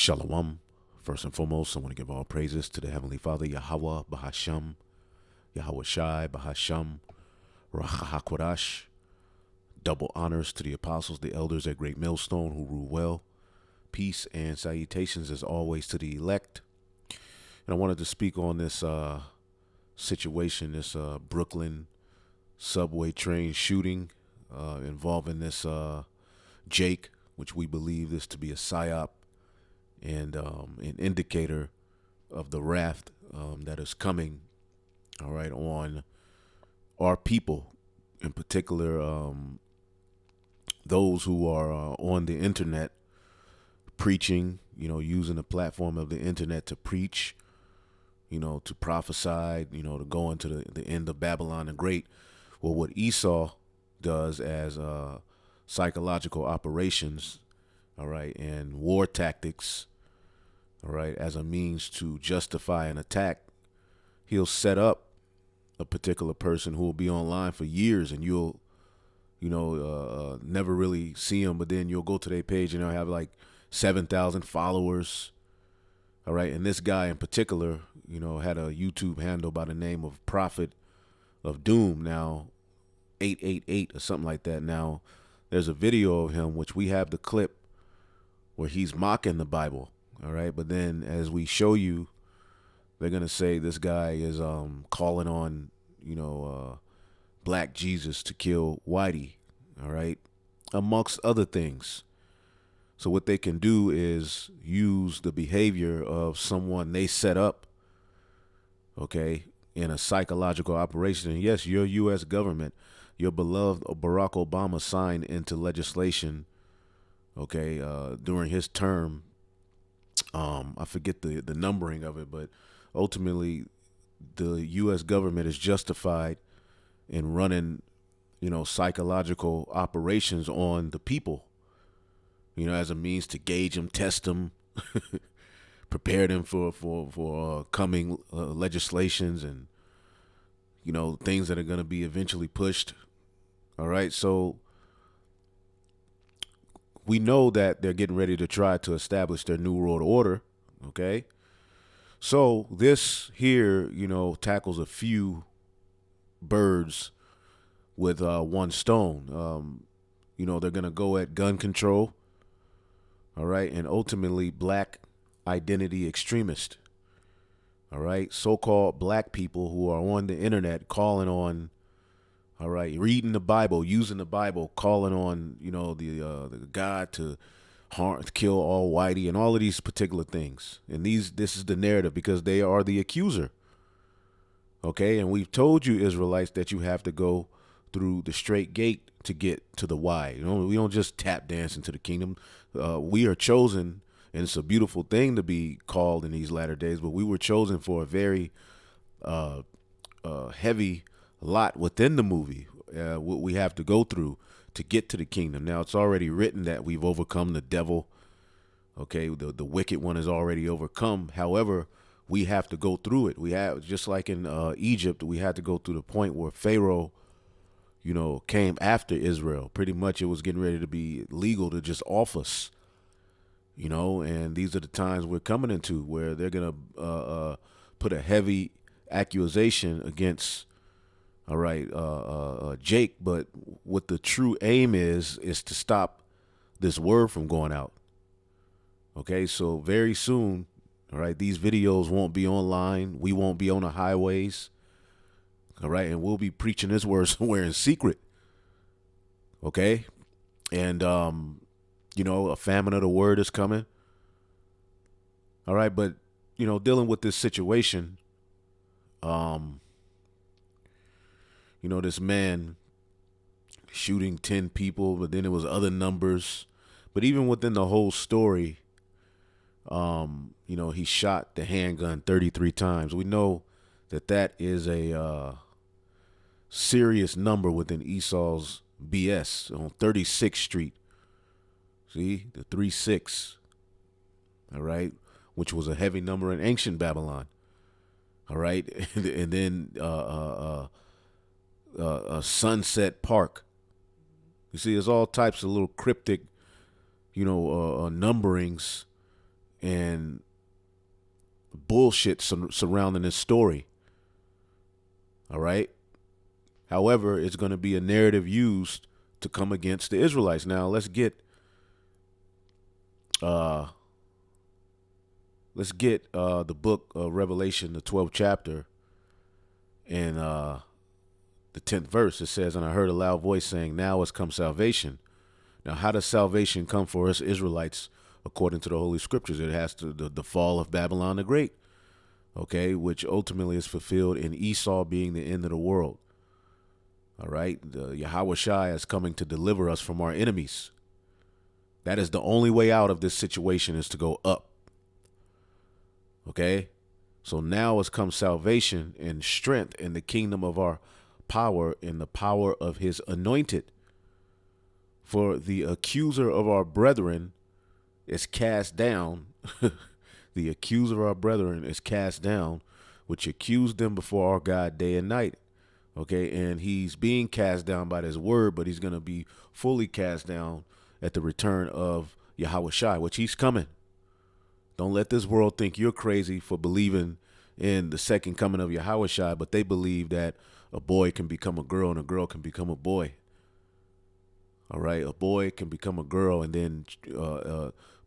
Shalom. First and foremost, I want to give all praises to the Heavenly Father, Yahweh, Bahasham, Yahweh Shai, Bahasham, Rachahakwadash. Double honors to the apostles, the elders at Great Millstone who rule well. Peace and salutations as always to the elect. And I wanted to speak on this situation, this Brooklyn subway train shooting involving this Jake, which we believe this to be a psyop and an indicator of the wrath that is coming, all right, on our people, in particular those who are on the internet preaching, using the platform of the internet to preach, to prophesy, to go into the end of Babylon the Great. Well, what Esau does as psychological operations, all right, and war tactics, all right, as a means to justify an attack, he'll set up a particular person who will be online for years, and you'll, never really see them, but then you'll go to their page and they'll have like 7,000 followers, all right, and this guy in particular, had a YouTube handle by the name of Prophet of Doom, now 888 or something like that. Now, there's a video of him, which we have the clip where he's mocking the Bible. All right. But then as we show you, they're going to say this guy is calling on, Black Jesus to kill Whitey. All right. Amongst other things. So what they can do is use the behavior of someone they set up, okay, in a psychological operation. And yes, your U.S. government, your beloved Barack Obama signed into legislation, okay, during his term. I forget the numbering of it, but ultimately the U.S. government is justified in running, psychological operations on the people, as a means to gauge them, test them, prepare them for coming legislations and, things that are going to be eventually pushed. All right. So we know that they're getting ready to try to establish their New World Order. Okay. So this here, tackles a few birds with one stone. They're going to go at gun control. All right. And ultimately black identity extremist. All right. So-called black people who are on the internet calling on, all right, reading the Bible, using the Bible, calling on, the God to kill all whitey and all of these particular things. And this is the narrative because they are the accuser. Okay. And we've told you, Israelites, that you have to go through the straight gate to get to the why. We don't just tap dance into the kingdom. We are chosen, and it's a beautiful thing to be called in these latter days, but we were chosen for a very heavy lot within the movie, what we have to go through to get to the kingdom. Now, it's already written that we've overcome the devil. Okay, the wicked one is already overcome. However, we have to go through it. We have, just like in Egypt, we had to go through the point where Pharaoh, came after Israel. Pretty much it was getting ready to be legal to just off us, and these are the times we're coming into where they're going to put a heavy accusation against, all right, Jake. But what the true aim is to stop this word from going out. Okay, so very soon, all right, these videos won't be online. We won't be on the highways. All right, and we'll be preaching this word somewhere in secret. Okay, and, a famine of the word is coming. All right, but, dealing with this situation, this man shooting 10 people, but then it was other numbers. But even within the whole story, he shot the handgun 33 times. We know that is a serious number within Esau's BS on 36th Street. See, the 36, all right, which was a heavy number in ancient Babylon. All right, and then Sunset Park. You see, there's all types of little cryptic, numberings and bullshit surrounding this story. All right. However, it's going to be a narrative used to come against the Israelites. Now let's get the book of Revelation, the 12th chapter, and the 10th verse. It says, "And I heard a loud voice saying, now has come salvation." Now, how does salvation come for us Israelites according to the Holy Scriptures? It has to the fall of Babylon the Great, okay, which ultimately is fulfilled in Esau being the end of the world. All right, the Yahweh Shai is coming to deliver us from our enemies. That is the only way out of this situation, is to go up. Okay, so now has come salvation and strength in the kingdom of our power, in the power of his anointed. For the accuser of our brethren is cast down. The accuser of our brethren is cast down, which accused them before our God day and night. Okay, and he's being cast down by this word, but he's going to be fully cast down at the return of Yahweh Shai, which he's coming. Don't let this world think you're crazy for believing in the second coming of Yahweh Shai, but they believe that a boy can become a girl and a girl can become a boy. All right, a boy can become a girl and then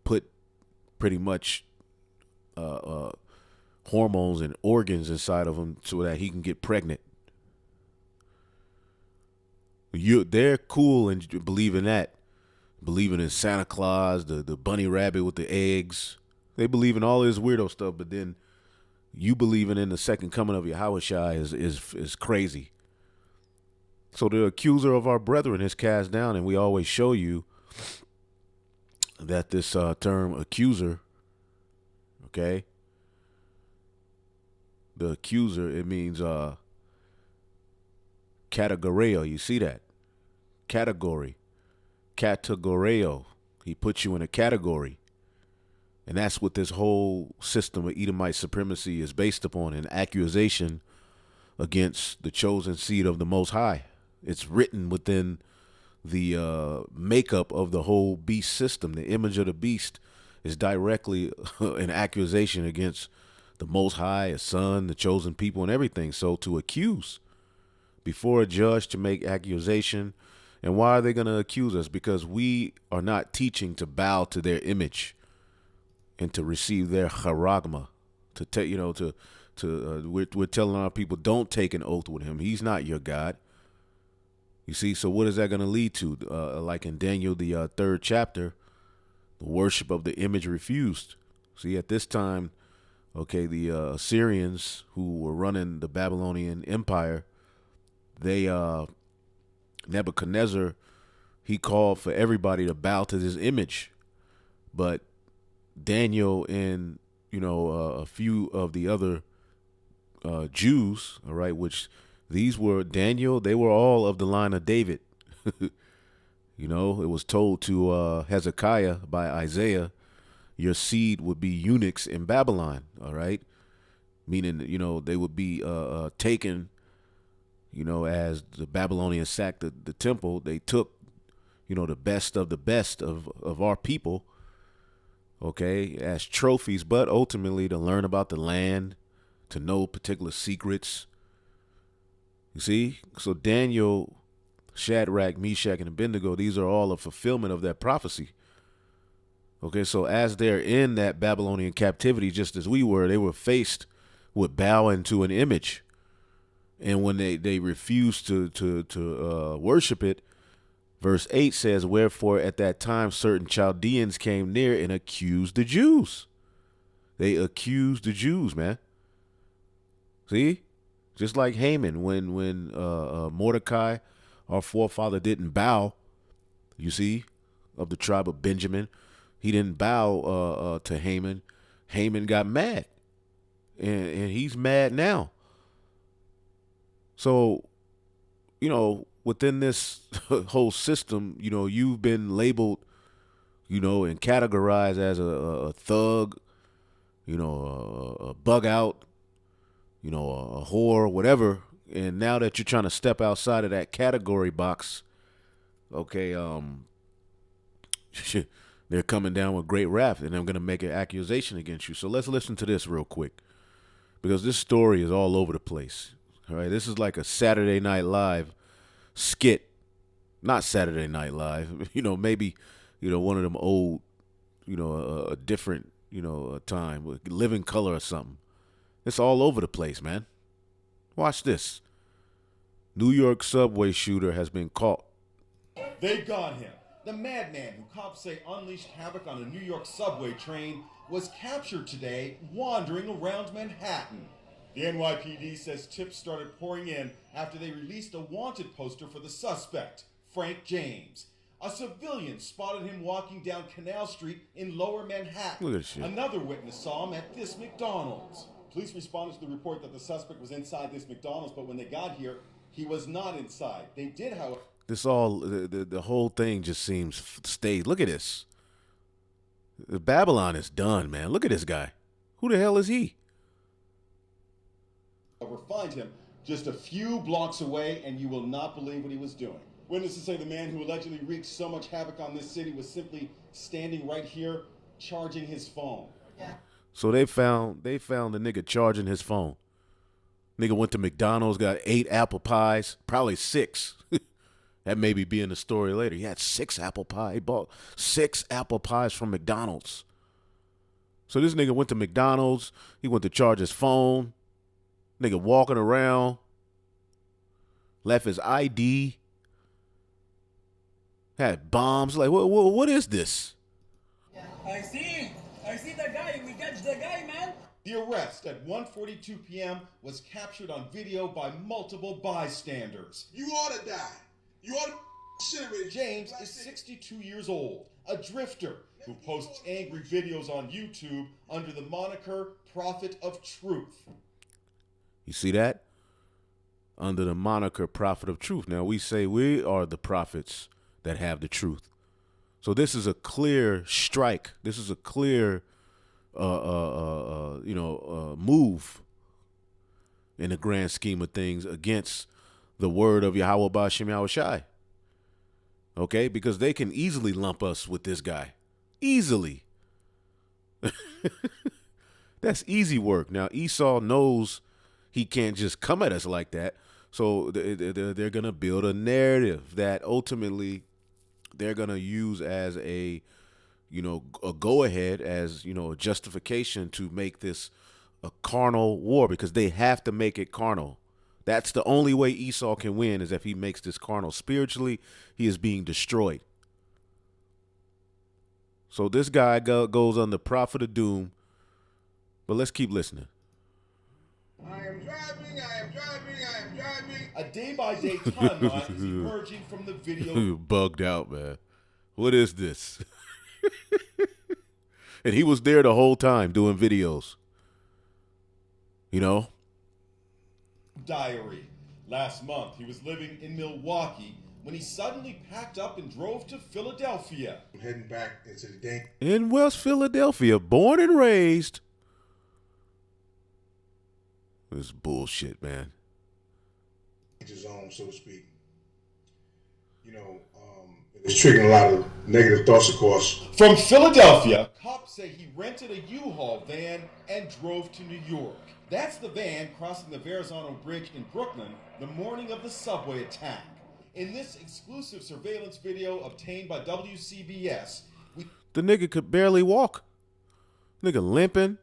put pretty much hormones and organs inside of him so that he can get pregnant. They're cool and believing that, believing in Santa Claus, the bunny rabbit with the eggs. They believe in all this weirdo stuff, but then you believing in the second coming of Yahweh Shai is crazy. So the accuser of our brethren is cast down, and we always show you that this term accuser, okay, the accuser, it means categoreo. You see that? Category. Categoreo. He puts you in a category. And that's what this whole system of Edomite supremacy is based upon, an accusation against the chosen seed of the Most High. It's written within the makeup of the whole beast system. The image of the beast is directly an accusation against the Most High, His Son, the chosen people, and everything. So to accuse before a judge, to make accusation. And why are they going to accuse us? Because we are not teaching to bow to their image and to receive their charagma. To take, we're telling our people, don't take an oath with him. He's not your God. You see, so what is that going to lead to? Like in Daniel, the 3rd chapter, the worship of the image refused. See, at this time, okay, the Assyrians who were running the Babylonian Empire, they Nebuchadnezzar, he called for everybody to bow to this image, but Daniel and a few of the other Jews, all right, which these were Daniel, they were all of the line of David. It was told to Hezekiah by Isaiah, your seed would be eunuchs in Babylon, all right, meaning they would be taken. As the Babylonians sacked the temple, they took, the best of our people, okay, as trophies, but ultimately to learn about the land, to know particular secrets. You see? So Daniel, Shadrach, Meshach, and Abednego, these are all a fulfillment of that prophecy. Okay, so as they're in that Babylonian captivity, just as we were, they were faced with bowing to an image. And when they refused to worship it, verse 8 says, wherefore at that time certain Chaldeans came near and accused the Jews. They accused the Jews, man. See? Just like Haman, when Mordecai, our forefather, didn't bow, you see, of the tribe of Benjamin, he didn't bow to Haman. Haman got mad, and he's mad now. So, within this whole system, you've been labeled, and categorized as a thug, a bug out, a whore, whatever. And now that you're trying to step outside of that category box, okay, They're coming down with great wrath, and I'm going to make an accusation against you. So let's listen to this real quick, because this story is all over the place. All right, this is like a Saturday Night Live skit, not Saturday Night Live. Maybe, one of them old, a different, time with Living Color or something. It's all over the place, man. Watch this. New York subway shooter has been caught. They got him. The madman who cops say unleashed havoc on a New York subway train was captured today wandering around Manhattan. The NYPD says tips started pouring in after they released a wanted poster for the suspect, Frank James. A civilian spotted him walking down Canal Street in Lower Manhattan. Look at this shit. Another witness saw him at this McDonald's. Police responded to the report that the suspect was inside this McDonald's, but when they got here, he was not inside. They did, however... The whole thing just seems staged. Look at this. Babylon is done, man. Look at this guy. Who the hell is he? Find him just a few blocks away, and you will not believe what he was doing. Witnesses say the man who allegedly wreaked so much havoc on this city was simply standing right here, charging his phone. So they found the nigga charging his phone. Nigga went to McDonald's, got 8 apple pies, probably 6. That may be in the story later. He had 6 apple pie. He bought 6 apple pies from McDonald's. So this nigga went to McDonald's. He went to charge his phone. Nigga walking around. Left his ID. Had bombs. Like, what is this? I see the guy. We catch the guy, man. The arrest at 1:42 p.m. was captured on video by multiple bystanders. You ought to die. You ought to... James is 62 years old, a drifter who posts angry videos on YouTube under the moniker Prophet of Truth. You see that? Under the moniker Prophet of Truth. Now, we say we are the prophets that have the truth. So this is a clear strike. This is a clear, move in the grand scheme of things against the word of Yahweh Ba'Shem Yahweh Shai. Okay? Because they can easily lump us with this guy. Easily. That's easy work. Now, Esau knows he can't just come at us like that. So they're going to build a narrative that ultimately they're going to use as a go-ahead, as, a justification to make this a carnal war, because they have to make it carnal. That's the only way Esau can win, is if he makes this carnal. Spiritually, he is being destroyed. So this guy goes on the prophet of doom. But let's keep listening. I am driving. A day-by-day timeline is emerging from the video. Bugged out, man. What is this? And he was there the whole time doing videos. Diary. Last month, he was living in Milwaukee when he suddenly packed up and drove to Philadelphia. I'm heading back into the day. In West Philadelphia, born and raised. This bullshit, man. Zone, so to speak. It's triggering a lot of negative thoughts, of course. From Philadelphia, cops say he rented a U-Haul van and drove to New York. That's the van crossing the Verrazano Bridge in Brooklyn the morning of the subway attack. In this exclusive surveillance video obtained by WCBS, the nigga could barely walk. Nigga limping.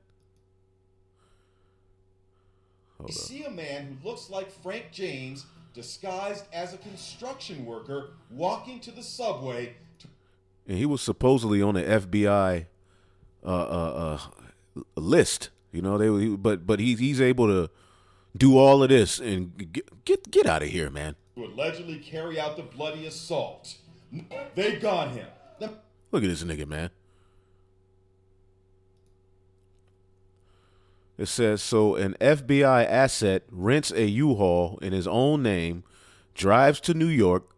We see a man who looks like Frank James, disguised as a construction worker, walking to the subway. And he was supposedly on the FBI list. But he's able to do all of this and get out of here, man. To allegedly carry out the bloody assault. They got him. Look at this nigga, man. It says, so an FBI asset rents a U-Haul in his own name, drives to New York,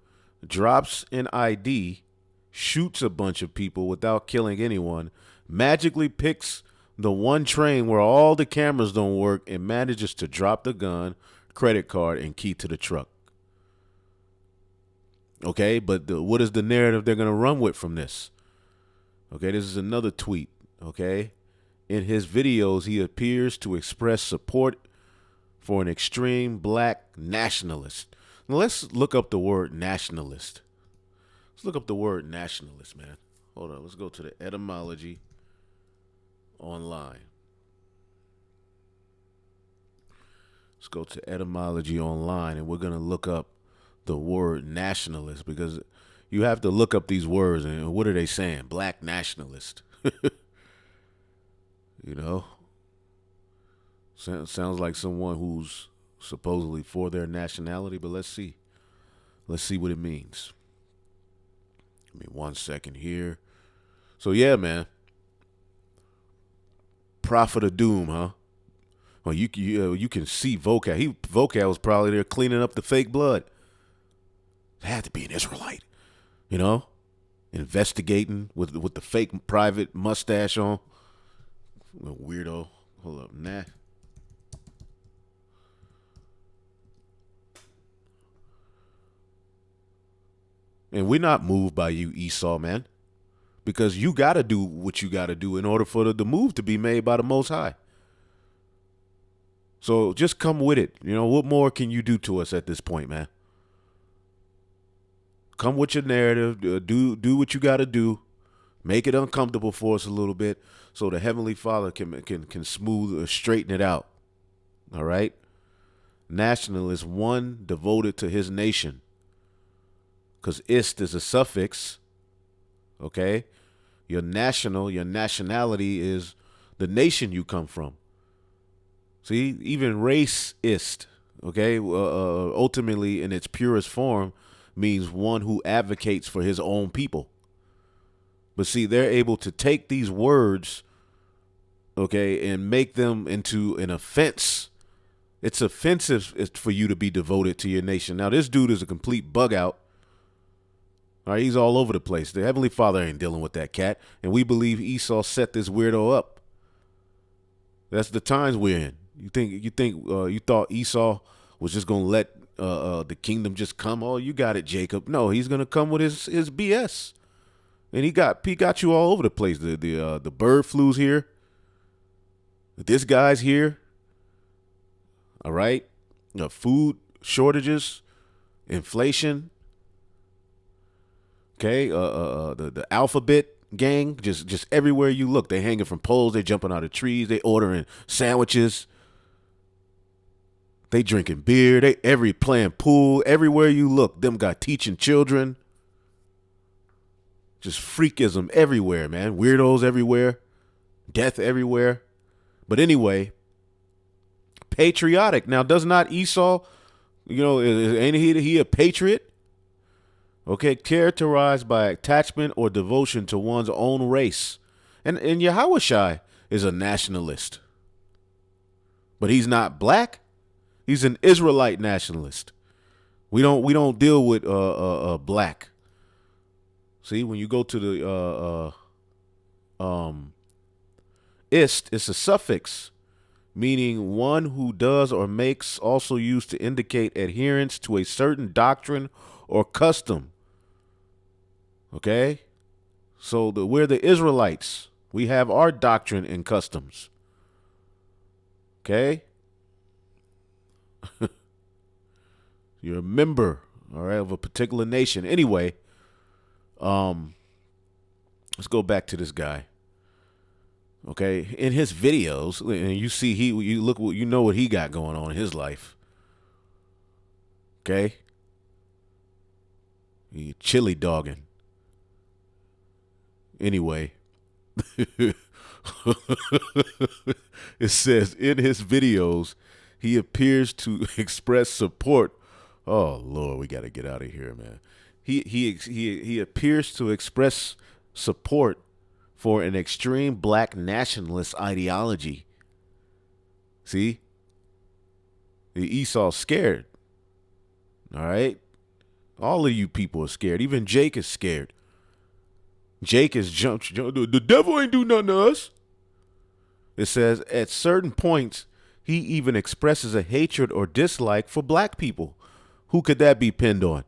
drops an ID, shoots a bunch of people without killing anyone, magically picks the one train where all the cameras don't work, and manages to drop the gun, credit card, and key to the truck. Okay, but what is the narrative they're going to run with from this? Okay, this is another tweet. Okay, in his videos, he appears to express support for an extreme black nationalist. Now, let's look up the word nationalist. Let's look up the word nationalist, man. Hold on. Let's go to the etymology online. Let's go to etymology online, and we're going to look up the word nationalist, because you have to look up these words and what are they saying? Black nationalist. You know? Sounds like someone who's supposedly for their nationality, but let's see. Let's see what it means. Give me 1 second here. So yeah, man. Prophet of Doom, huh? Well, you can see Vocab. Vocab was probably there cleaning up the fake blood. It had to be an Israelite, you know, investigating with the fake private mustache on. Little weirdo. Hold up, nah. And we're not moved by you, Esau, man, because you got to do what you got to do in order for the move to be made by the Most High. So just come with it. You know, what more can you do to us at this point, man? Come with your narrative. Do what you got to do. Make it uncomfortable for us a little bit so the Heavenly Father can smooth or straighten it out. All right? Nationalist, one devoted to his nation. Because ist is a suffix. Okay? Your nationality is the nation you come from. See, even racist, okay, ultimately in its purest form means one who advocates for his own people. But see, they're able to take these words, okay, and make them into an offense. It's offensive for you to be devoted to your nation. Now, this dude is a complete bug out. All right, he's all over the place. The Heavenly Father ain't dealing with that cat, and we believe Esau set this weirdo up. That's the times we're in. You thought Esau was just gonna let the kingdom just come? Oh, you got it, Jacob. No, he's gonna come with his BS, and he got you all over the place. The bird flu's here. This guy's here. All right, food shortages, inflation. Okay, the alphabet gang, just everywhere you look, they hanging from poles, they jumping out of trees, they ordering sandwiches. They drinking beer. They playing pool. Everywhere you look, them got teaching children. Just freakism everywhere, man. Weirdos everywhere. Death everywhere. But anyway, patriotic. Now, does not Esau, ain't he a patriot? Okay, characterized by attachment or devotion to one's own race. And Yahushua is a nationalist. But he's not black. He's an Israelite nationalist. We don't deal with black. See, when you go to the ist, it's a suffix meaning one who does or makes, also used to indicate adherence to a certain doctrine or custom. Okay? So we're the Israelites. We have our doctrine and customs. Okay? You're a member, all right, of a particular nation. Anyway, let's go back to this guy. Okay, in his videos, and you know what he got going on in his life. Okay, he chili dogging. Anyway, it says in his videos he appears to express support. Oh Lord, we got to get out of here, man. He appears to express support for an extreme black nationalist ideology. See? The Esau's scared. All right? All of you people are scared. Even Jake is scared. Jake is jumped. The devil ain't do nothing to us. It says at certain points, he even expresses a hatred or dislike for black people. Who could that be pinned on?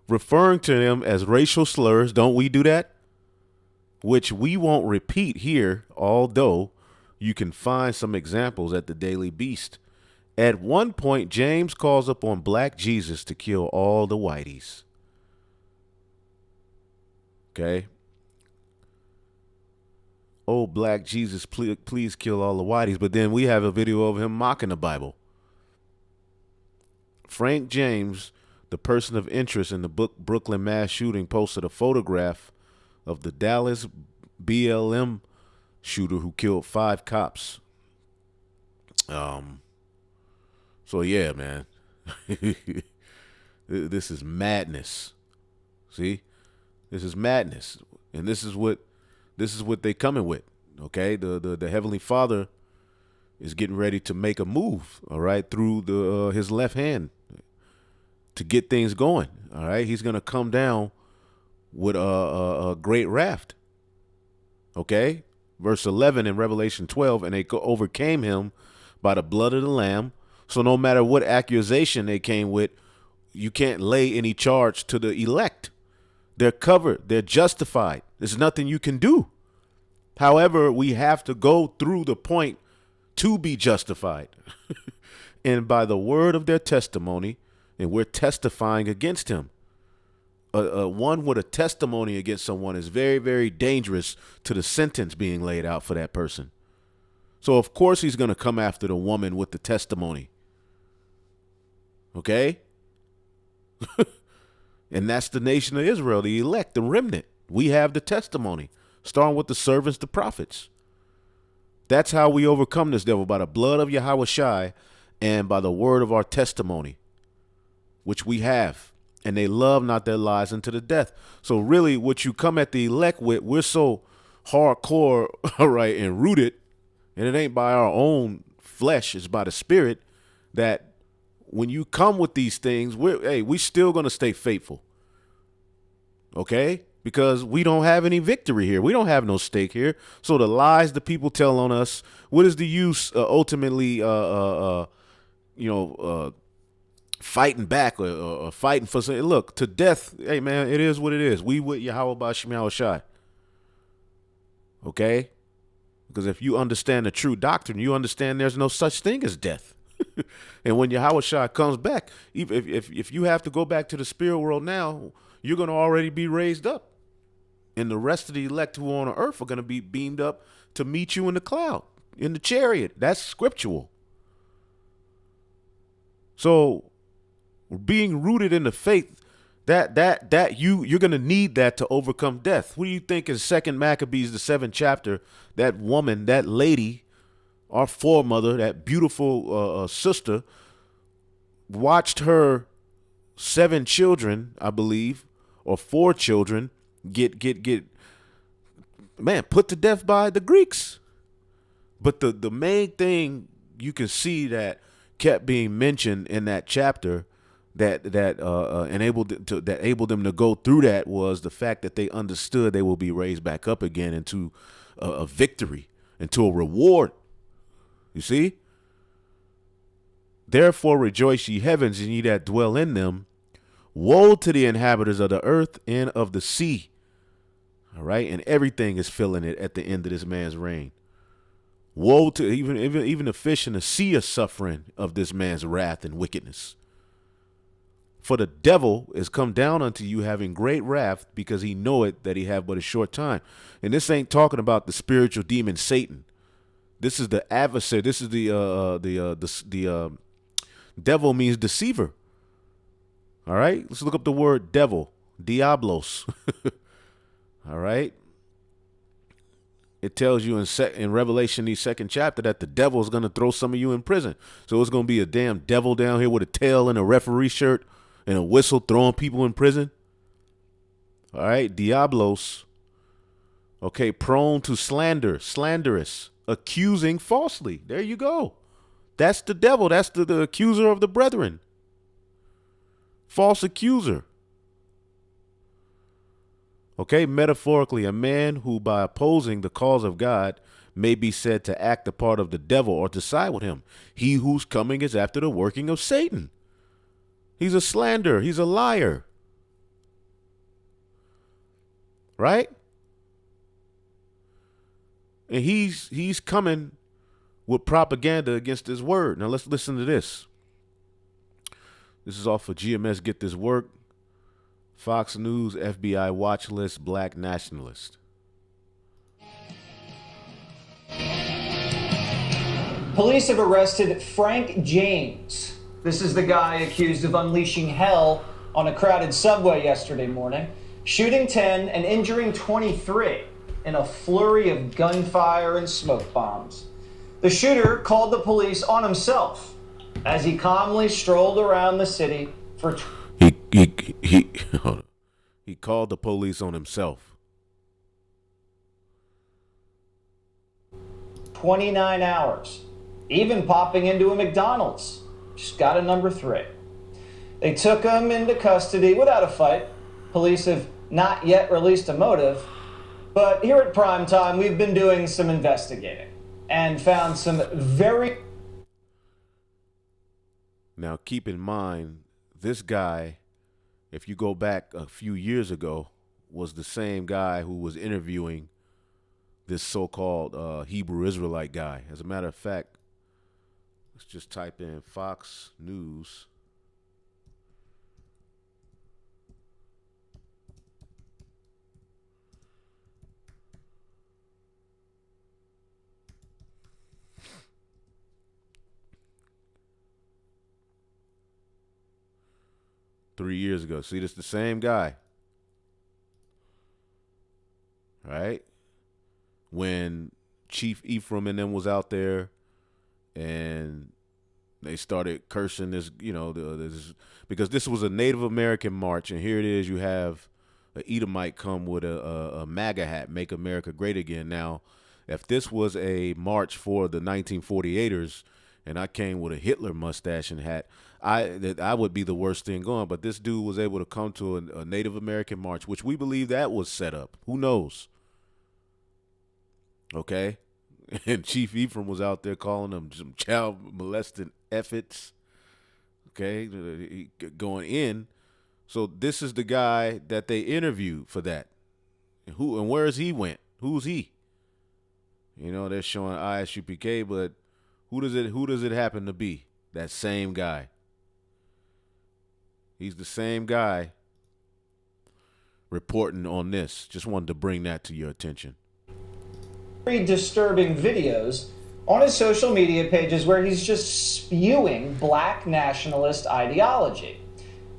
Referring to them as racial slurs. Don't we do that? which we won't repeat here, although you can find some examples at the Daily Beast. At one point, James calls upon Black Jesus to kill all the whiteys. Okay? Oh, Black Jesus, please kill all the whiteys. But then we have a video of him mocking the Bible. Frank James, the person of interest in the Brooklyn mass shooting, posted a photograph of the Dallas BLM shooter who killed 5 cops. So yeah, man, this is madness. See, this is madness, and this is what they coming with. Okay, the Heavenly Father is getting ready to make a move. All right, through his left hand to get things going. All right, he's gonna come down with a great raft. Okay, verse 11 in Revelation 12, and they overcame him by the blood of the Lamb. So no matter what accusation they came with, you can't lay any charge to the elect. They're covered. They're justified. There's nothing you can do. However, we have to go through the point to be justified. And by the word of their testimony, and we're testifying against him. One with a testimony against someone is very, very dangerous to the sentence being laid out for that person. So, of course, he's going to come after the woman with the testimony. Okay? And that's the nation of Israel, the elect, the remnant. We have the testimony, starting with the servants, the prophets. That's how we overcome this devil, by the blood of Yahweh Shai and by the word of our testimony, which we have. And they love not their lives unto the death. So really what you come at the elect with, we're so hardcore, all right, and rooted, and it ain't by our own flesh, it's by the Spirit, that when you come with these things, we still going to stay faithful. Okay? Because we don't have any victory here. We don't have no stake here. So the lies the people tell on us, what is the use ultimately, fighting back or fighting for something? Look, to death, hey, man, it is what it is. We with Yahweh Bashim Yahweh Shai. Okay? Because if you understand the true doctrine, you understand there's no such thing as death. And when Yahweh Shai comes back, if you have to go back to the spirit world now, you're going to already be raised up. And the rest of the elect who are on earth are going to be beamed up to meet you in the cloud, in the chariot. That's scriptural. So being rooted in the faith, that you're going to need that to overcome death. What do you think in 2 Maccabees, the 7th chapter, that woman, that lady, our foremother, that beautiful sister, watched her 7 children, I believe, or 4 children get put to death by the Greeks. But the main thing you can see that kept being mentioned in that chapter that enabled them to go through that was the fact that they understood they will be raised back up again into a victory, into a reward. You see? Therefore rejoice, ye heavens, and ye that dwell in them. Woe to the inhabitants of the earth and of the sea. All right? And everything is filling it at the end of this man's reign. Woe to even the fish in the sea are suffering of this man's wrath and wickedness. For the devil is come down unto you having great wrath, because he knoweth that he have but a short time. And this ain't talking about the spiritual demon Satan. This is the adversary. This is the devil means deceiver. All right, let's look up the word devil, diablos. All right. It tells you in Revelation, the 2nd chapter, that the devil is going to throw some of you in prison. So it's going to be a damn devil down here with a tail and a referee shirt and a whistle throwing people in prison. All right, diablos. Okay, prone to slander, slanderous, accusing falsely. There you go. That's the devil. That's the accuser of the brethren. False accuser. Okay, metaphorically, a man who by opposing the cause of God may be said to act the part of the devil or to side with him. He whose coming is after the working of Satan. He's a slanderer. He's a liar. Right? And he's coming with propaganda against his word. Now let's listen to this. This is off of GMS Get This Work. Fox News, FBI watch list, black nationalist. Police have arrested Frank James. This is the guy accused of unleashing hell on a crowded subway yesterday morning, shooting 10 and injuring 23 in a flurry of gunfire and smoke bombs. The shooter called the police on himself as he calmly strolled around the city for he called the police on himself. 29 hours, even popping into a McDonald's. Just got a number 3. They took him into custody without a fight. Police have not yet released a motive, but here at Primetime, we've been doing some investigating and found some very... Now, keep in mind, this guy, if you go back a few years ago, was the same guy who was interviewing this so-called Hebrew Israelite guy. As a matter of fact, let's just type in Fox News. Three years ago. See, this is the same guy. Right? When Chief Ephraim and them was out there and they started cursing this, because this was a Native American march, and here it is, you have an Edomite come with a MAGA hat, Make America Great Again. Now, if this was a march for the 1948ers and I came with a Hitler mustache and hat, I would be the worst thing going. But this dude was able to come to a Native American march, which we believe that was set up. Who knows? Okay? And Chief Ephraim was out there calling them some child molesting efforts. Okay? Going in. So this is the guy that they interviewed for that. And where is he went? Who's he? They're showing ISUPK, but who does it happen to be? That same guy. He's the same guy reporting on this. Just wanted to bring that to your attention. Very disturbing videos on his social media pages where he's just spewing black nationalist ideology.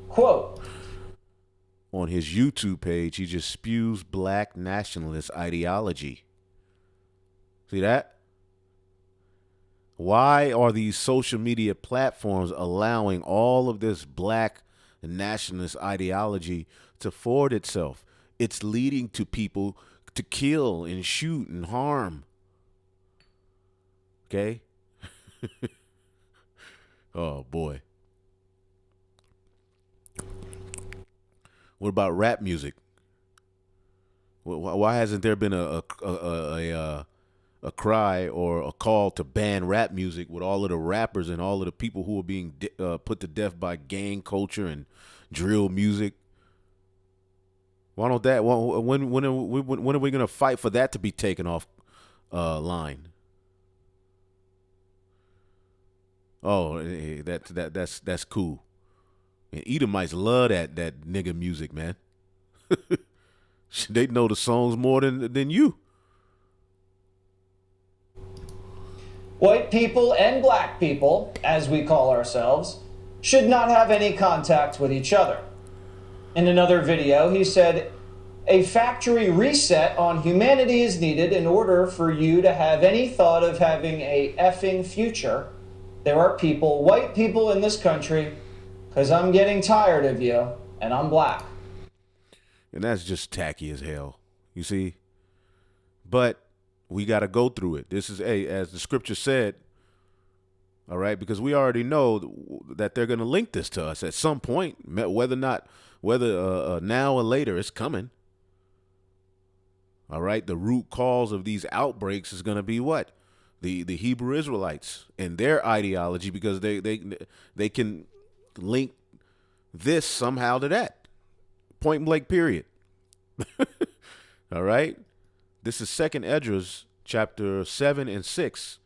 Quote, on his YouTube page, he just spews black nationalist ideology. See that? Why are these social media platforms allowing all of this black nationalist ideology to forward itself? It's leading to people to kill and shoot and harm. Okay? Oh, boy. What about rap music? Why hasn't there been a cry or a call to ban rap music with all of the rappers and all of the people who are being put to death by gang culture and drill music? Why don't that? When are we gonna fight for that to be taken off line? Oh, that's cool. And Edomites love that nigga music, man. They know the songs more than you. white people and black people, as we call ourselves, should not have any contact with each other. In another video, he said, a factory reset on humanity is needed in order for you to have any thought of having a effing future. There are people, white people in this country, because I'm getting tired of you, and I'm black. And that's just tacky as hell, you see? But we got to go through it. This is, as the scripture said, all right, because we already know that they're going to link this to us at some point, whether now or later, it's coming. All right, the root cause of these outbreaks is going to be what? The Hebrew Israelites and their ideology, because they can link this somehow to that. Point blank, period. All right. This is 2nd Esdras chapter 7 and 6.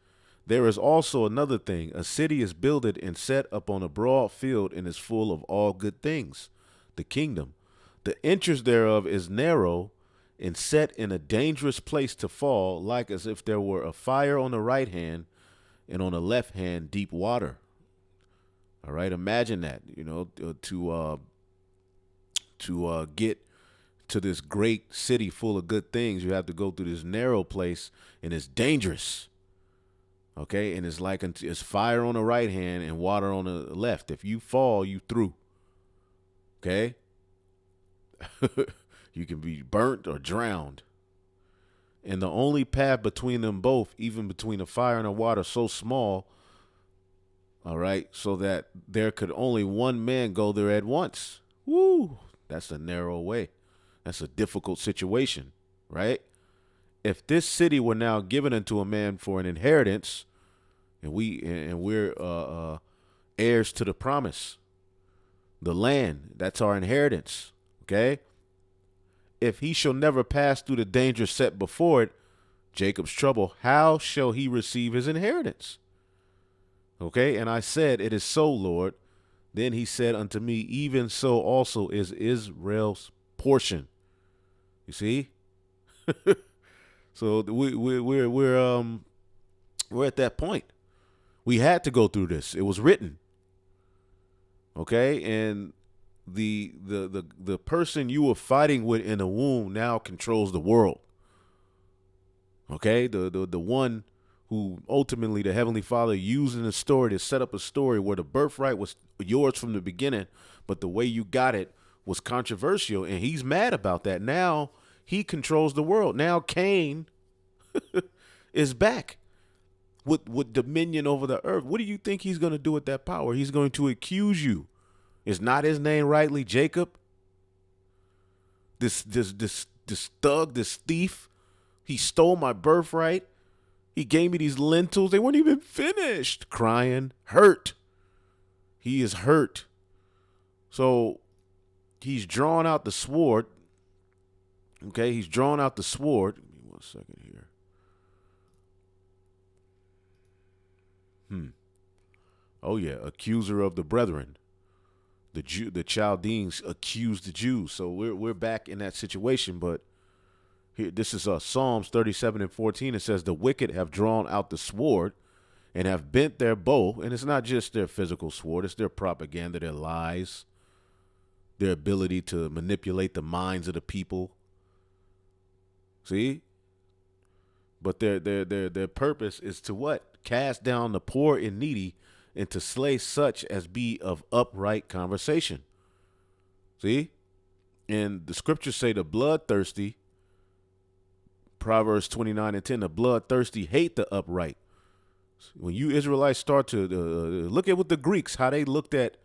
There is also another thing. A city is builded and set upon a broad field and is full of all good things. The kingdom. The entrance thereof is narrow and set in a dangerous place to fall, like as if there were a fire on the right hand and on the left hand deep water. All right, imagine that, to get to this great city full of good things, you have to go through this narrow place, and it's dangerous. Okay, and it's fire on the right hand and water on the left. If you fall, you through. Okay, you can be burnt or drowned. And the only path between them both, even between the fire and the water, so small, all right, so that there could only one man go there at once. Woo, that's a narrow way. That's a difficult situation, right? If this city were now given unto a man for an inheritance, and we're heirs to the promise, the land, that's our inheritance, okay? If he shall never pass through the danger set before it, Jacob's trouble, how shall he receive his inheritance? Okay, and I said, it is so, Lord. Then he said unto me, even so also is Israel's portion. You see? So we're at that point. We had to go through this. It was written. Okay, and the person you were fighting with in the womb now controls the world. Okay, the one who ultimately the Heavenly Father used in the story to set up a story where the birthright was yours from the beginning, but the way you got it was controversial, and he's mad about that. Now he controls the world. Now Cain is back with dominion over the earth. What do you think he's going to do with that power? He's going to accuse you. Is not his name rightly Jacob? This thug, this thief, he stole my birthright. He gave me these lentils. They weren't even finished. Crying, hurt. He is hurt. So he's drawn out the sword. Okay, he's drawn out the sword. Give me 1 second here. Oh yeah, accuser of the brethren. The Chaldeans accused the Jews. So we're back in that situation. But here, this is Psalms 37 and 14. It says, the wicked have drawn out the sword and have bent their bow. And it's not just their physical sword. It's their propaganda, their lies, their ability to manipulate the minds of the people. See? But their purpose is to what? Cast down the poor and needy, and to slay such as be of upright conversation. See? And the scriptures say the bloodthirsty, Proverbs 29 and 10, the bloodthirsty hate the upright. When you Israelites start to look at what the Greeks, how they looked at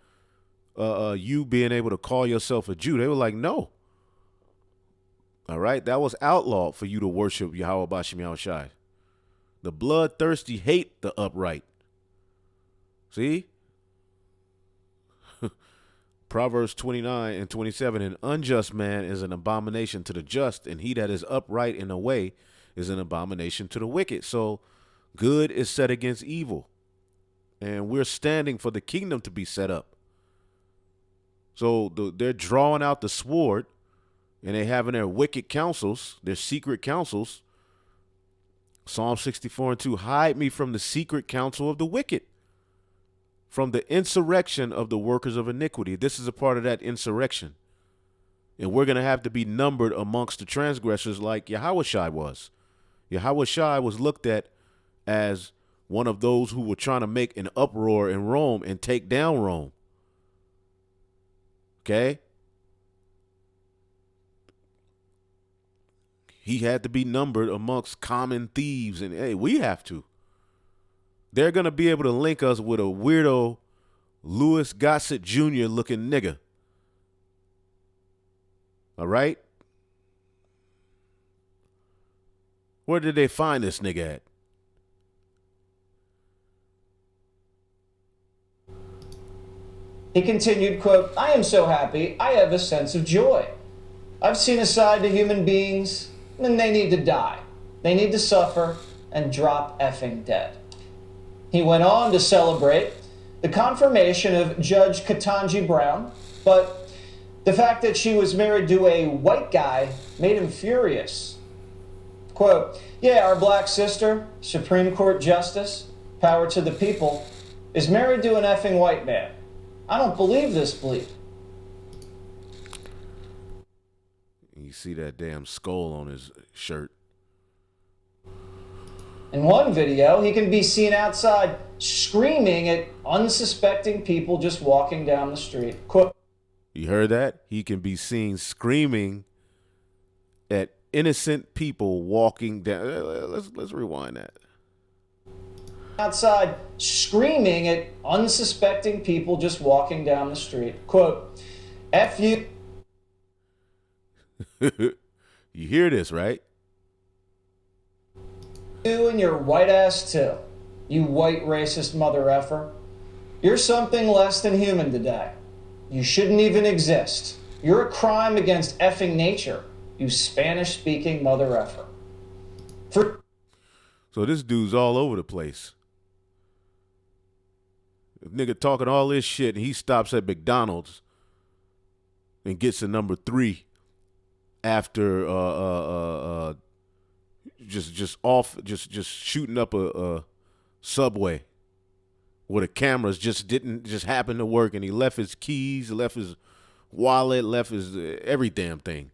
you being able to call yourself a Jew, they were like, no. All right? That was outlawed for you to worship Yahweh Bashim Yahushai. The bloodthirsty hate the upright. See? Proverbs 29 and 27, an unjust man is an abomination to the just, and he that is upright in a way is an abomination to the wicked. So good is set against evil, and we're standing for the kingdom to be set up. So they're drawing out the sword, and they having their wicked counsels, their secret counsels. Psalm 64 and 2, hide me from the secret counsel of the wicked, from the insurrection of the workers of iniquity. This is a part of that insurrection. And we're going to have to be numbered amongst the transgressors like Yahushai was. Yahushai was looked at as one of those who were trying to make an uproar in Rome and take down Rome. Okay? He had to be numbered amongst common thieves, and hey, we have to. They're going to be able to link us with a weirdo Louis Gossett Jr. looking nigga. All right? Where did they find this nigga at? He continued, quote, I am so happy, I have a sense of joy. I've seen a side to human beings, and they need to die. they need to suffer and drop effing dead. He went on to celebrate the confirmation of Judge Ketanji Brown, but the fact that she was married to a white guy made him furious. Quote, yeah, our black sister, Supreme Court Justice, power to the people, is married to an effing white man. I don't believe this bleep. You see that damn skull on his shirt. In one video, he can be seen outside screaming at unsuspecting people just walking down the street. Quote, you heard that? He can be seen screaming at innocent people walking down. Let's rewind that. Outside screaming at unsuspecting people just walking down the street. Quote, F you. You hear this, right? You and your white ass too. You white racist mother effer. You're something less than human today. You shouldn't even exist. You're a crime against effing nature, you Spanish-speaking mother effer. So this dude's all over the place. If nigga talking all this shit and he stops at McDonald's and gets a number 3 after just shooting up a Subway where the cameras just didn't happen to work, and he left his keys, left his wallet, left his every damn thing.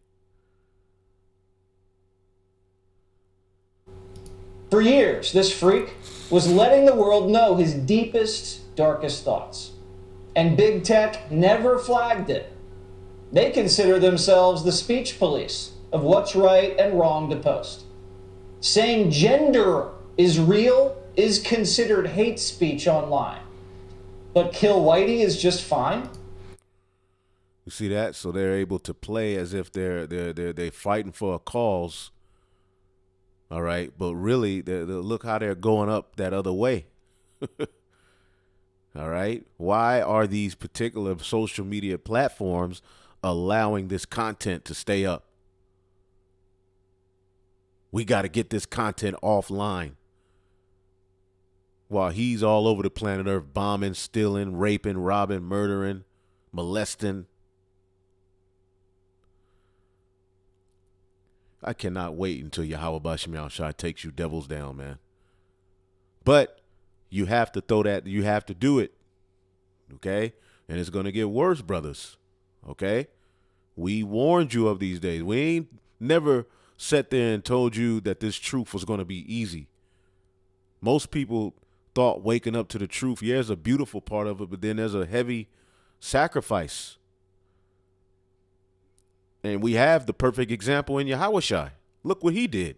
For years, this freak was letting the world know his deepest, darkest thoughts. And big tech never flagged it. They consider themselves the speech police of what's right and wrong to post. Saying gender is real is considered hate speech online. But kill Whitey is just fine? You see that? So they're able to play as if they're fighting for a cause. All right, but really, look how they're going up that other way. All right, why are these particular social media platforms allowing this content to stay up? We got to get this content offline. While he's all over the planet Earth bombing, stealing, raping, robbing, murdering, molesting. I cannot wait until Yahweh Bashem Yahushua takes you devils down, man. But you have to throw that, you have to do it. Okay? And it's going to get worse, brothers. Okay? We warned you of these days. We ain't never sat there and told you that this truth was going to be easy. Most people thought waking up to the truth, yeah, there's a beautiful part of it, but then there's a heavy sacrifice. And we have the perfect example in Yahushua. Look what he did.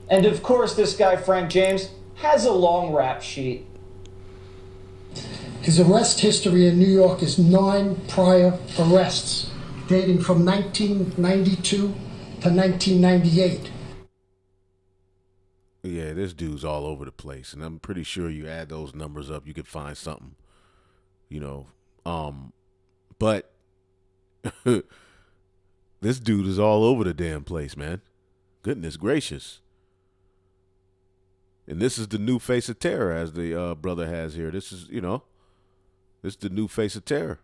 And of course, this guy, Frank James, has a long rap sheet. His arrest history in New York is 9 prior arrests, dating from 1992 to 1998. Yeah, this dude's all over the place. And I'm pretty sure you add those numbers up, you could find something, you know. But this dude is all over the damn place, man. Goodness gracious. And this is the new face of terror, as the brother has here. This is, you know, this is the new face of terror.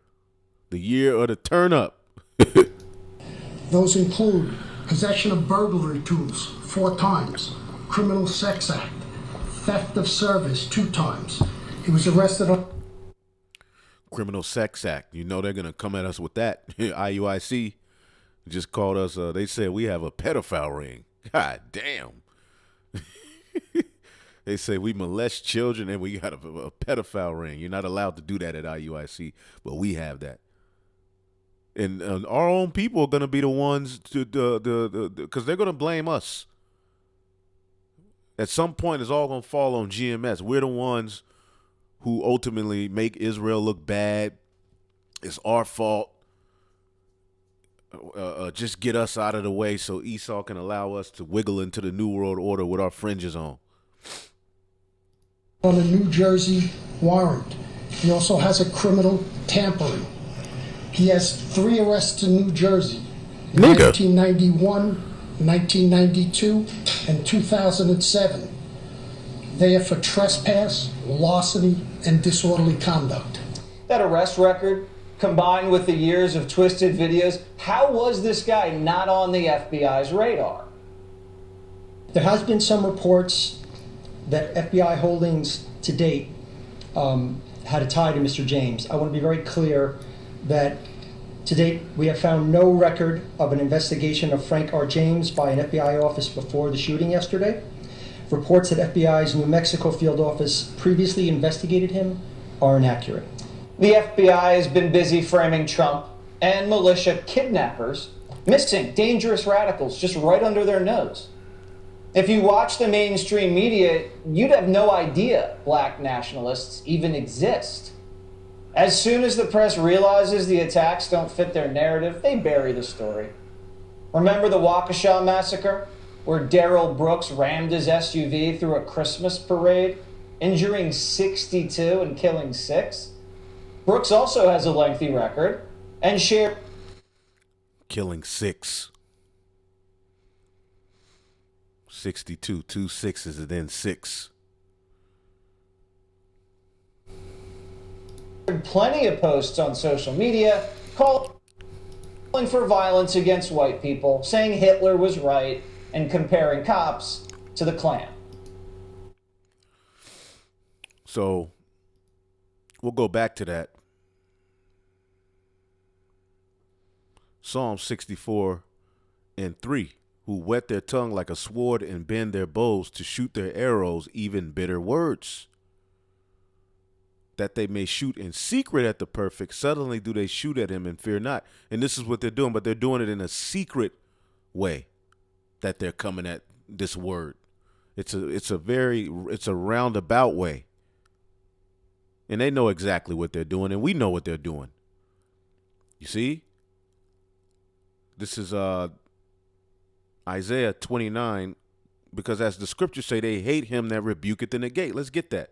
The year of the turn up. Those include possession of burglary tools 4 times, criminal sex act, theft of service 2 times. He was arrested on Criminal Sex Act. You know they're going to come at us with that. IUIC just called us. They said we have a pedophile ring. God damn. They say we molest children and we got a pedophile ring. You're not allowed to do that at IUIC, but we have that. And our own people are going to be the ones to because they're going to blame us. At some point, it's all going to fall on GMS. We're the ones who ultimately make Israel look bad. It's our fault. Just get us out of the way so Esau can allow us to wiggle into the New World Order with our fringes on. a New Jersey warrant. He also has a criminal tampering. He has 3 arrests in New Jersey. In Nigga. 1991, 1992, and 2007. They are for trespass, larceny, and disorderly conduct. That arrest record, combined with the years of twisted videos, how was this guy not on the FBI's radar? There has been some reports that FBI holdings to date had a tie to Mr. James. I want to be very clear that to date we have found no record of an investigation of Frank R. James by an FBI office before the shooting yesterday. Reports that FBI's New Mexico field office previously investigated him are inaccurate. The FBI has been busy framing Trump and militia kidnappers, missing dangerous radicals just right under their nose. If you watch the mainstream media, you'd have no idea black nationalists even exist. As soon as the press realizes the attacks don't fit their narrative, they bury the story. Remember the Waukesha massacre, where Darrell Brooks rammed his SUV through a Christmas parade, injuring 62 and killing 6? Brooks also has a lengthy record and shared Killing 6. 62, 2 6s, and then 6. plenty of posts on social media calling for violence against white people, saying Hitler was right, and comparing cops to the Klan. So we'll go back to that. Psalm 64:3, who whet their tongue like a sword and bend their bows to shoot their arrows, even bitter words, that they may shoot in secret at the perfect. Suddenly do they shoot at him and fear not. And this is what they're doing, but they're doing it in a secret way that they're coming at this word. It's a roundabout way. And they know exactly what they're doing, and we know what they're doing. You see? This is Isaiah 29, because as the scriptures say, they hate him that rebuketh in the gate. Let's get that.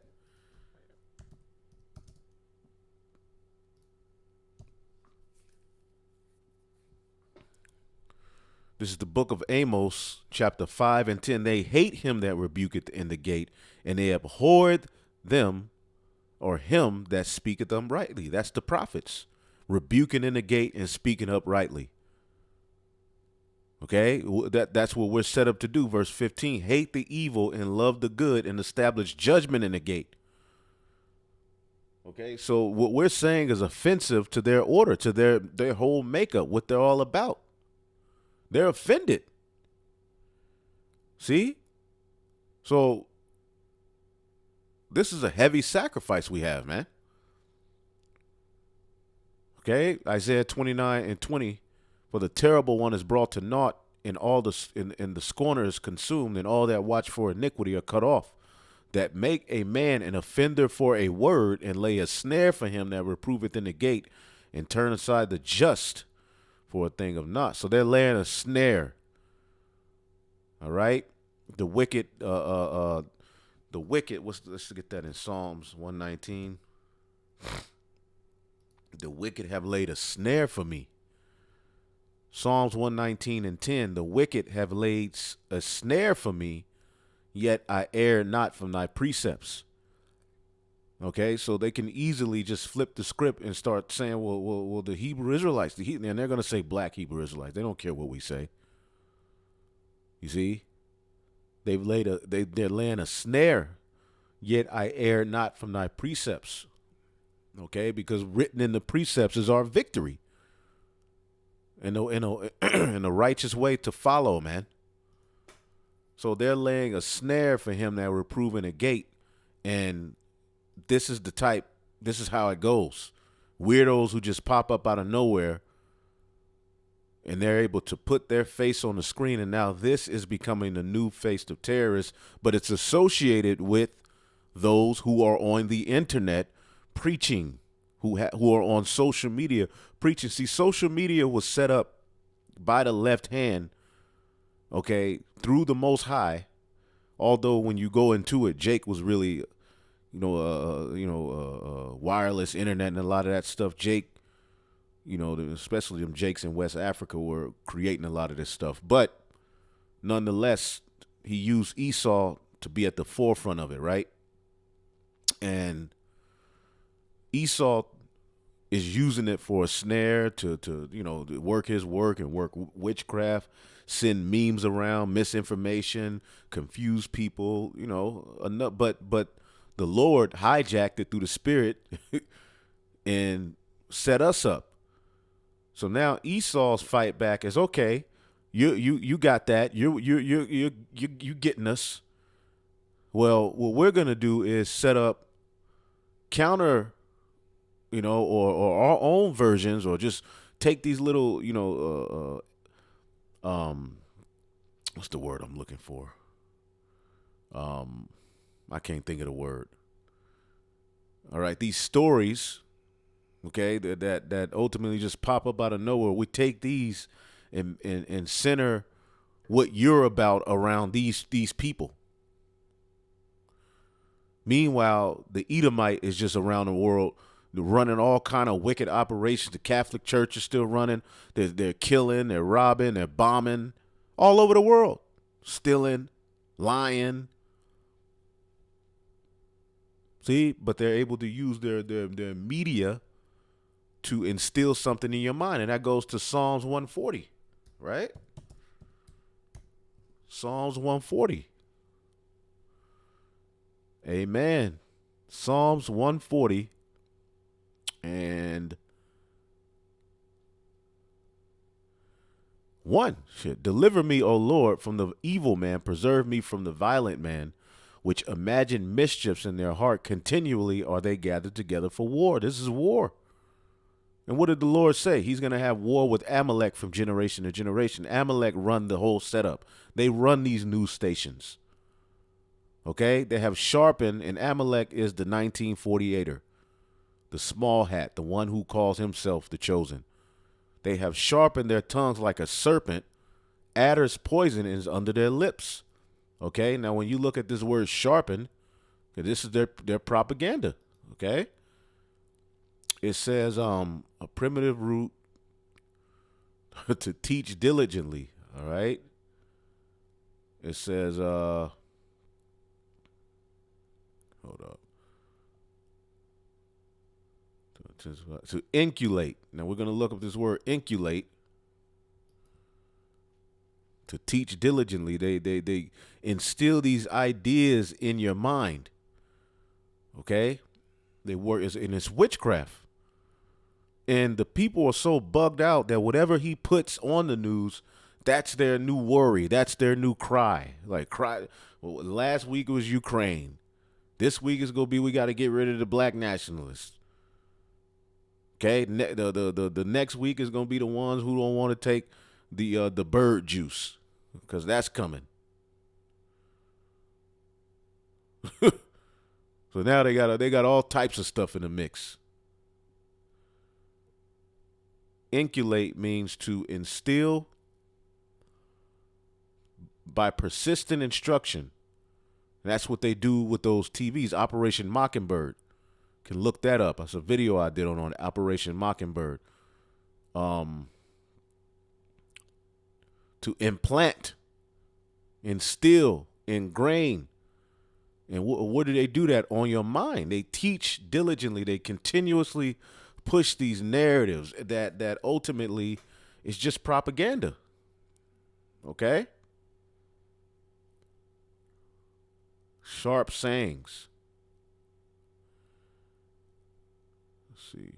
This is the book of Amos, chapter 5 and 10. They hate him that rebuketh in the gate, and they abhorred them, or him that speaketh uprightly. That's the prophets, rebuking in the gate and speaking uprightly. Okay, that's what we're set up to do. Verse 15, hate the evil and love the good and establish judgment in the gate. Okay, so what we're saying is offensive to their order, to their whole makeup, what they're all about. They're offended. See? So this is a heavy sacrifice we have, man. Okay, Isaiah 29:20. For the terrible one is brought to naught, and all the scorner is consumed, and all that watch for iniquity are cut off. That make a man an offender for a word, and lay a snare for him that reproveth in the gate, and turn aside the just for a thing of naught. So they're laying a snare. All right, the wicked. The wicked. Let's get that in Psalms 119. The wicked have laid a snare for me. Psalms 119:10, the wicked have laid a snare for me, yet I err not from thy precepts. Okay, so they can easily just flip the script and start saying, well, the Hebrew Israelites, and they're going to say black Hebrew Israelites. They don't care what we say. You see, they're laying a snare, yet I err not from thy precepts. Okay, because written in the precepts is our victory. In a righteous way to follow, man. So they're laying a snare for him that reproving a gate, and this is how it goes. Weirdos who just pop up out of nowhere, and they're able to put their face on the screen, and now this is becoming the new face of terrorists, but it's associated with those who are on the internet preaching, who are on social media preaching. See, social media was set up by the left hand, okay, through the Most High. Although when you go into it, Jake was really, wireless internet and a lot of that stuff. Jake, especially them Jakes in West Africa were creating a lot of this stuff. But nonetheless, he used Esau to be at the forefront of it, right? And Esau is using it for a snare to to work his work and work witchcraft, send memes around, misinformation, confuse people, but the Lord hijacked it through the Spirit and set us up. So now Esau's fight back is, okay, you got that. You getting us. Well, what we're gonna do is set up counter, or our own versions, or just take these little, what's the word I'm looking for? I can't think of the word. All right, these stories, okay, that ultimately just pop up out of nowhere. We take these and center what you're about around these people. Meanwhile, the Edomite is just around the world running all kind of wicked operations. The Catholic Church is still running. They're killing, they're robbing, they're bombing all over the world, stealing, lying. See, but they're able to use their media to instill something in your mind, and that goes to Psalms 140, right? Psalms 140. Amen. Psalms 140 and 1. Deliver me, O Lord, from the evil man. Preserve me from the violent man, which imagine mischiefs in their heart. Continually are they gathered together for war. This is war. And what did the Lord say? He's going to have war with Amalek from generation to generation. Amalek run the whole setup. They run these news stations. Okay? They have sharpened, and Amalek is the 1948er, the small hat, the one who calls himself the chosen. They have sharpened their tongues like a serpent. Adder's poison is under their lips. Okay? Now, when you look at this word sharpen, this is their propaganda. Okay? It says a primitive root to teach diligently. All right? It says, hold up. To inculate. Now we're going to look up this word inculate. To teach diligently. They instill these ideas in your mind. Okay? They work, and it's witchcraft. And the people are so bugged out that whatever he puts on the news, that's their new worry. That's their new cry. Like, cry. Well, last week it was Ukraine. This week is going to be, we got to get rid of the black nationalists. Okay? The next week is going to be the ones who don't want to take the bird juice, because that's coming. So now they got all types of stuff in the mix. Inculate means to instill by persistent instruction. That's what they do with those TVs. Operation Mockingbird. Can look that up. That's a video I did on Operation Mockingbird. To implant, instill, ingrain. And what do they do that on your mind? They teach diligently. They continuously push these narratives that ultimately is just propaganda. Okay? Sharp sayings. Let's see.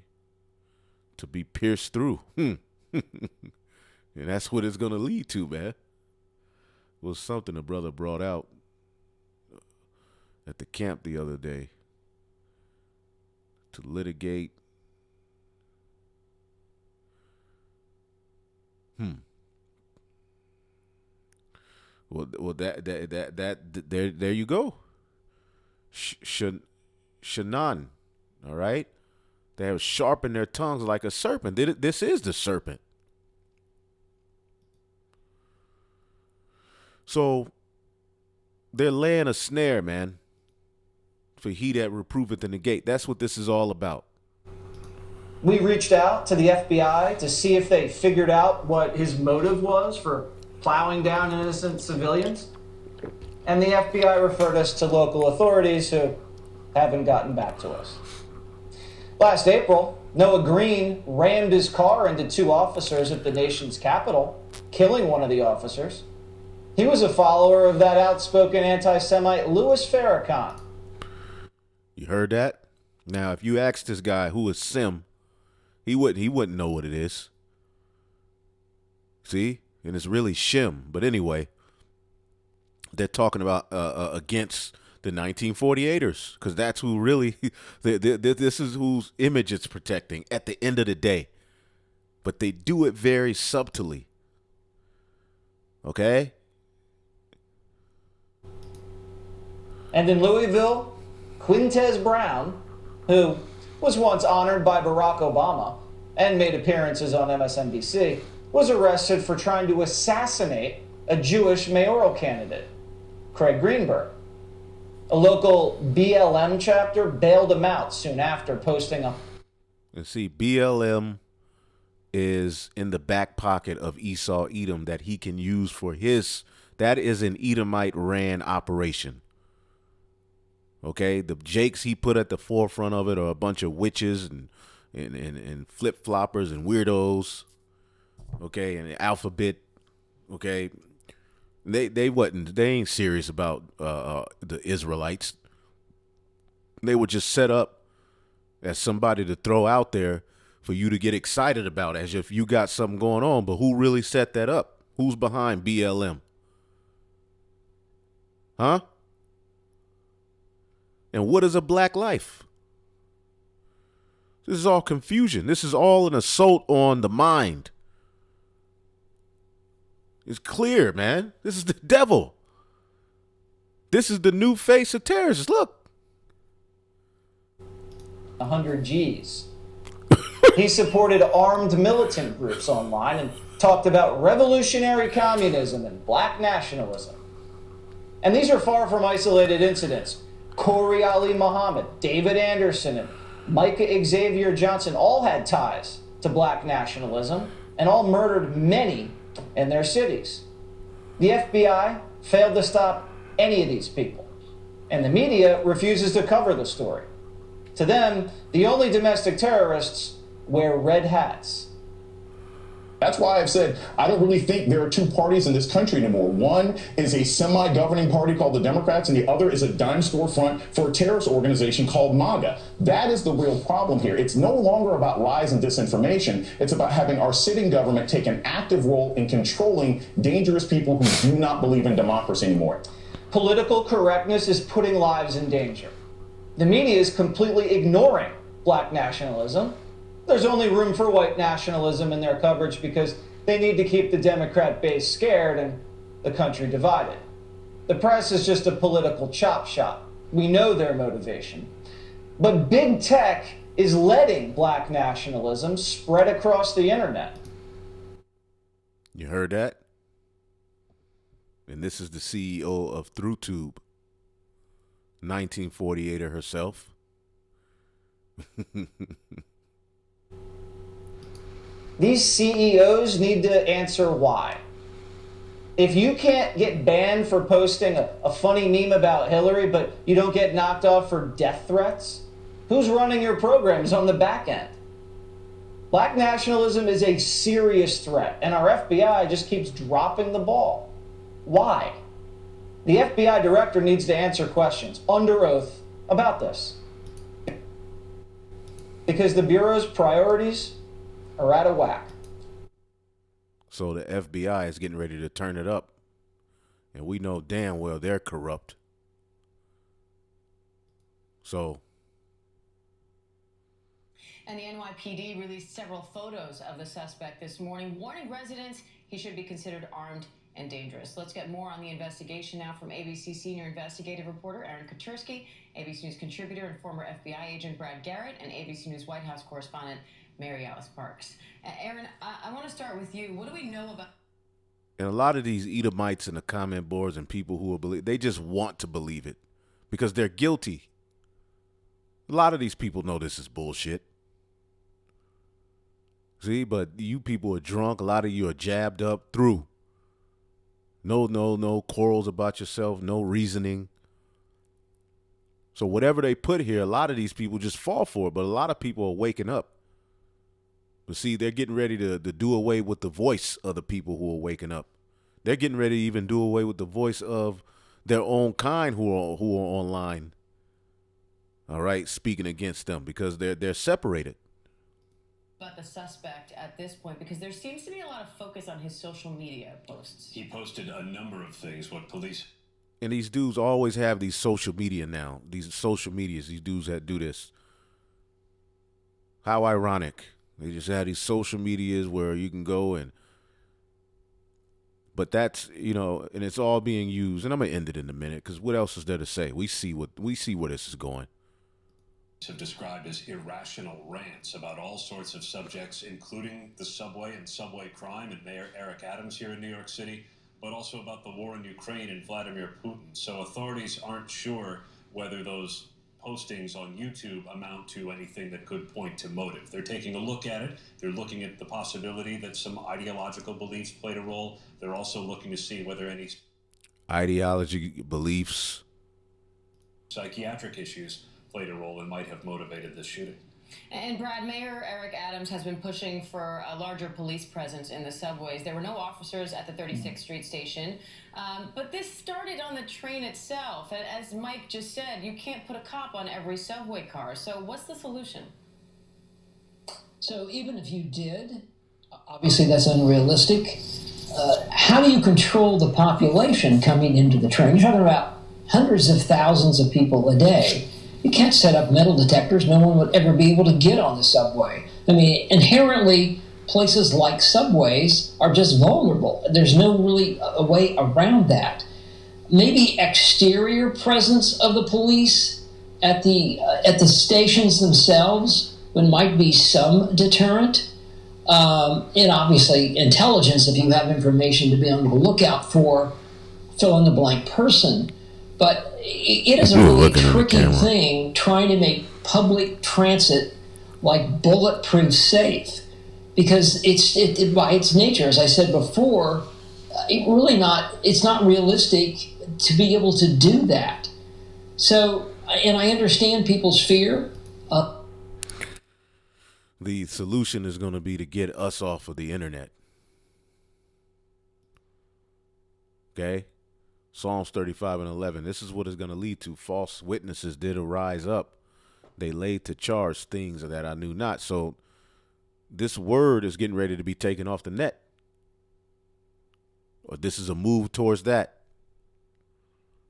To be pierced through. And that's what it's going to lead to, man. It was something a brother brought out at the camp the other day. To litigate. Well, there you go. Shanan, all right? They have sharpened their tongues like a serpent. This is the serpent. So they're laying a snare, man, for he that reproveth in the gate. That's what this is all about. We reached out to the FBI to see if they figured out what his motive was for plowing down innocent civilians. And the FBI referred us to local authorities who haven't gotten back to us. Last April, Noah Green rammed his car into 2 officers at the nation's capital, killing one of the officers. He was a follower of that outspoken anti-Semite Louis Farrakhan. You heard that? Now, if you asked this guy who is Sim, he wouldn't know what it is. See? And it's really Shim. But anyway, they're talking about against the 1948ers, because that's who really, this is whose image it's protecting at the end of the day. But they do it very subtly. Okay? And in Louisville, Quintez Brown, who was once honored by Barack Obama and made appearances on MSNBC, was arrested for trying to assassinate a Jewish mayoral candidate, Craig Greenberg. A local BLM chapter bailed him out soon after posting a... And see, BLM is in the back pocket of Esau Edom that he can use for his... That is an Edomite ran operation. Okay, the Jakes he put at the forefront of it are a bunch of witches and flip-floppers and weirdos. Okay, and the alphabet. Okay, they ain't serious about the Israelites. They were just set up as somebody to throw out there for you to get excited about, as if you got something going on. But who really set that up? Who's behind BLM? Huh? And what is a black life? This is all confusion. This is all an assault on the mind. It's clear, man. This is the devil. This is the new face of terrorists. Look. 100 G's. He supported armed militant groups online and talked about revolutionary communism and black nationalism. And these are far from isolated incidents. Corey Ali Muhammad, David Anderson, and Micah Xavier Johnson all had ties to black nationalism and all murdered many in their cities. The FBI failed to stop any of these people, and the media refuses to cover the story. To them, the only domestic terrorists wear red hats. That's why I've said I don't really think there are 2 parties in this country anymore. One is a semi-governing party called the Democrats, and the other is a dime store front for a terrorist organization called MAGA. That is the real problem here. It's no longer about lies and disinformation. It's about having our sitting government take an active role in controlling dangerous people who do not believe in democracy anymore. Political correctness is putting lives in danger. The media is completely ignoring black nationalism. There's only room for white nationalism in their coverage because they need to keep the Democrat base scared and the country divided. The press is just a political chop shop. We know their motivation. But big tech is letting black nationalism spread across the internet. You heard that? And this is the CEO of ThruTube, 1948er herself. These CEOs need to answer why. If you can't get banned for posting a funny meme about Hillary, but you don't get knocked off for death threats, who's running your programs on the back end? Black nationalism is a serious threat, and our FBI just keeps dropping the ball. Why? The FBI director needs to answer questions under oath about this. Because the Bureau's priorities are out of whack. So the FBI is getting ready to turn it up. And we know damn well they're corrupt. So. And the NYPD released several photos of the suspect this morning, warning residents he should be considered armed and dangerous. Let's get more on the investigation now from ABC senior investigative reporter Aaron Katersky, ABC News contributor and former FBI agent Brad Garrett, and ABC News White House correspondent Mary Alice Parks. Aaron, I want to start with you. What do we know about... And a lot of these Edomites in the comment boards and people who will believe, they just want to believe it because they're guilty. A lot of these people know this is bullshit. See, but you people are drunk. A lot of you are jabbed up through. No quarrels about yourself, no reasoning. So whatever they put here, a lot of these people just fall for it, but a lot of people are waking up. But see, they're getting ready to do away with the voice of the people who are waking up. They're getting ready to even do away with the voice of their own kind who are online. All right, speaking against them because they're separated. About the suspect at this point, because there seems to be a lot of focus on his social media posts. He posted a number of things, what police... And these dudes always have these social media now. These social medias, these dudes that do this. How ironic. They just have these social medias where you can go and... But that's, and it's all being used. And I'm going to end it in a minute because what else is there to say? We see where this is going. Have described as irrational rants about all sorts of subjects, including the subway and subway crime and Mayor Eric Adams here in New York City, but also about the war in Ukraine and Vladimir Putin. So authorities aren't sure whether those postings on YouTube amount to anything that could point to motive. They're taking a look at it. They're looking at the possibility that some ideological beliefs played a role. They're also looking to see whether any ideology, beliefs, psychiatric issues played a role and might have motivated this shooting. And Brad, Mayor Eric Adams has been pushing for a larger police presence in the subways. There were no officers at the 36th Street station, but this started on the train itself. As Mike just said, you can't put a cop on every subway car. So what's the solution? So even if you did, obviously that's unrealistic. How do you control the population coming into the train? You're talking about hundreds of thousands of people a day. You can't set up metal detectors. No one would ever be able to get on the subway. I mean, inherently, places like subways are just vulnerable. There's no really a way around that. Maybe exterior presence of the police at the stations themselves might be some deterrent. And obviously, intelligence, if you have information to be on the lookout for fill-in-the-blank person. But it is a really tricky thing trying to make public transit like bulletproof safe, because it by its nature, as I said before, it's not realistic to be able to do that. So, and I understand people's fear. The solution is going to be to get us off of the internet. Okay? Psalms 35:11. This is what it's going to lead to. False witnesses did arise up. They laid to charge things that I knew not. So this word is getting ready to be taken off the net. Or this is a move towards that.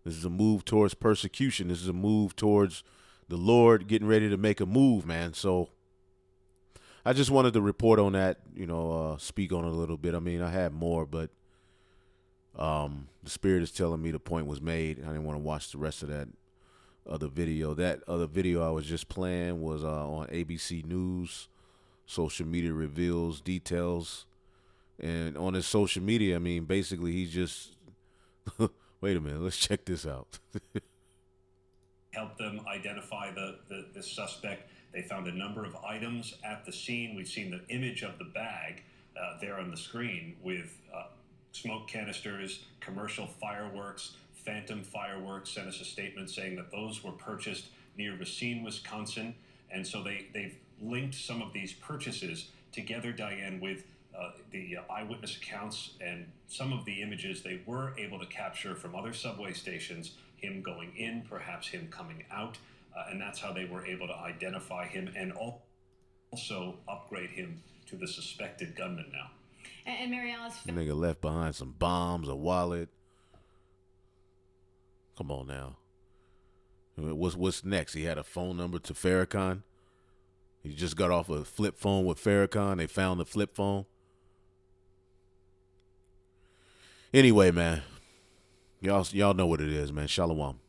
This is a move towards persecution. This is a move towards the Lord getting ready to make a move, man. So I just wanted to report on that, speak on it a little bit. I mean, I had more, but the Spirit is telling me the point was made. I didn't want to watch the rest of that other video. That other video I was just playing was on ABC News. Social media reveals details. And on his social media, I mean, basically he's just... Wait a minute, let's check this out. Help them identify the suspect. They found a number of items at the scene. We've seen the image of the bag there on the screen with smoke canisters, commercial fireworks, phantom fireworks. Sent us a statement saying that those were purchased near Racine, Wisconsin. And so they've linked some of these purchases together, Diane, with the eyewitness accounts and some of the images they were able to capture from other subway stations, him going in, perhaps him coming out, and that's how they were able to identify him and also upgrade him to the suspected gunman now. And Mary Alice... The nigga left behind some bombs, a wallet. Come on now. What's next? He had a phone number to Farrakhan. He just got off a flip phone with Farrakhan. They found the flip phone. Anyway, man. Y'all know what it is, man. Shalom.